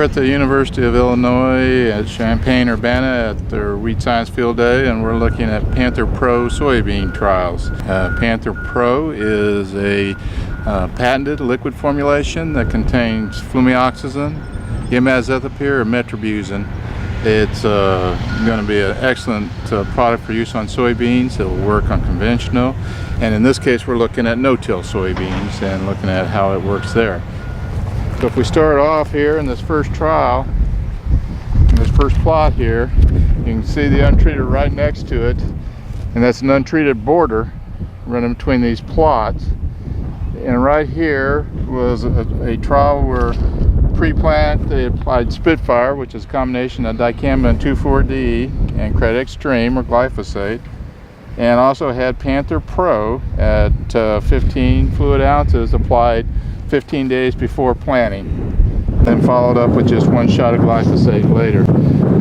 at the University of Illinois at Champaign-Urbana at their Wheat Science Field Day, and we're looking at Panther Pro soybean trials. Panther Pro is a patented liquid formulation that contains flumioxazin, imazethapyr, and metribuzin. It's going to be an excellent product for use on soybeans. It will work on conventional, and in this case we're looking at no-till soybeans and looking at how it works there. So if we start off here in this first trial, this first plot here, you can see the untreated right next to it, and that's an untreated border running between these plots. And right here was a trial where pre-plant they applied Spitfire, which is a combination of dicamba and 2,4-D and Credit Extreme or glyphosate, and also had Panther Pro at 15 fluid ounces applied 15 days before planting, then followed up with just one shot of glyphosate later.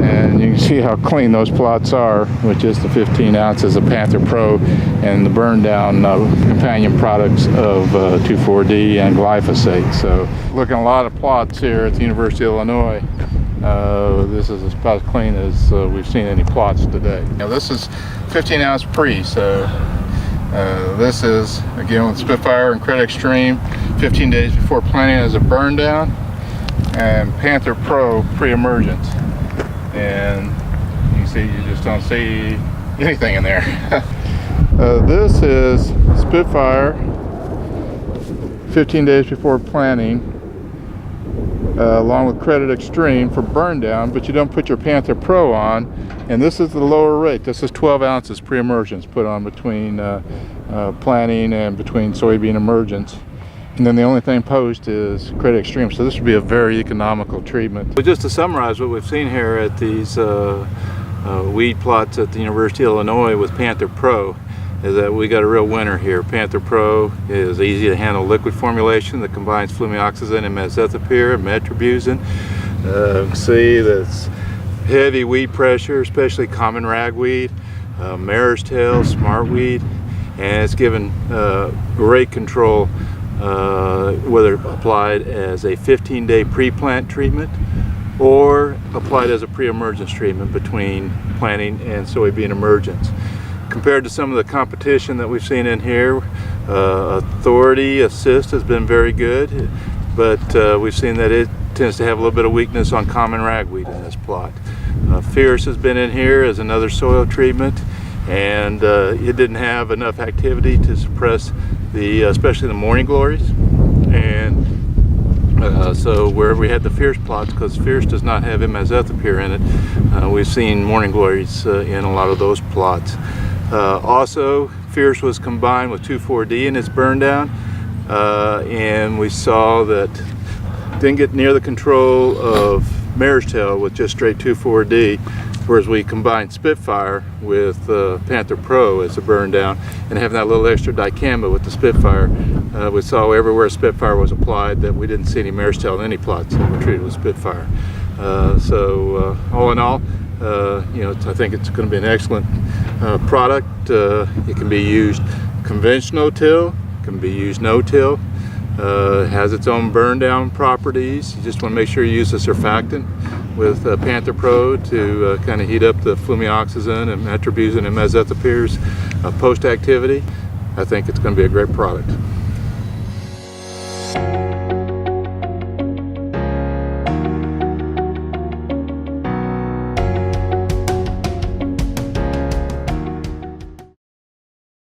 And you can see how clean those plots are with just the 15 ounces of Panther Pro and the burn down companion products of 2,4-D and glyphosate. So looking at a lot of plots here at the University of Illinois. This is about as clean as we've seen any plots today. Now this is 15 ounce pre, so this is again with Spitfire and Credit Extreme 15 days before planting as a burn down, and Panther Pro pre-emergence. And you can see you just don't see anything in there. This is Spitfire 15 days before planting, along with Credit Extreme for burn down, but you don't put your Panther Pro on. And this is the lower rate. This is 12 ounces pre-emergence put on between planting and between soybean emergence. And then the only thing post is Credit Extreme. So this would be a very economical treatment. But just to summarize what we've seen here at these weed plots at the University of Illinois with Panther Pro is that we got a real winner here. Panther Pro is easy to handle liquid formulation that combines flumioxazin and imazethapyr and metribuzin. You can see that's heavy weed pressure, especially common ragweed, mare's tail, smartweed, and it's given great control whether applied as a 15-day pre-plant treatment or applied as a pre-emergence treatment between planting and soybean emergence. Compared to some of the competition that we've seen in here, Authority Assist has been very good, but we've seen that it tends to have a little bit of weakness on common ragweed in this plot. Fierce has been in here as another soil treatment, and it didn't have enough activity to suppress especially the morning glories. And so where we had the Fierce plots, because Fierce does not have imazethapyr in it, we've seen morning glories in a lot of those plots. Also, Fierce was combined with 2,4-D in its burn down, and we saw that didn't get near the control of mare's tail with just straight 2,4-D, whereas we combined Spitfire with Panther Pro as a burn down, and having that little extra dicamba with the Spitfire, we saw everywhere Spitfire was applied that we didn't see any mare's tail in any plots that were treated with Spitfire. So all in all, I think it's going to be an excellent product. It can be used conventional till, can be used no-till. It has its own burn down properties. You just want to make sure you use the surfactant with Panther Pro to kind of heat up the flumioxazin and metribuzin and imazethapyr's post activity. I think it's going to be a great product.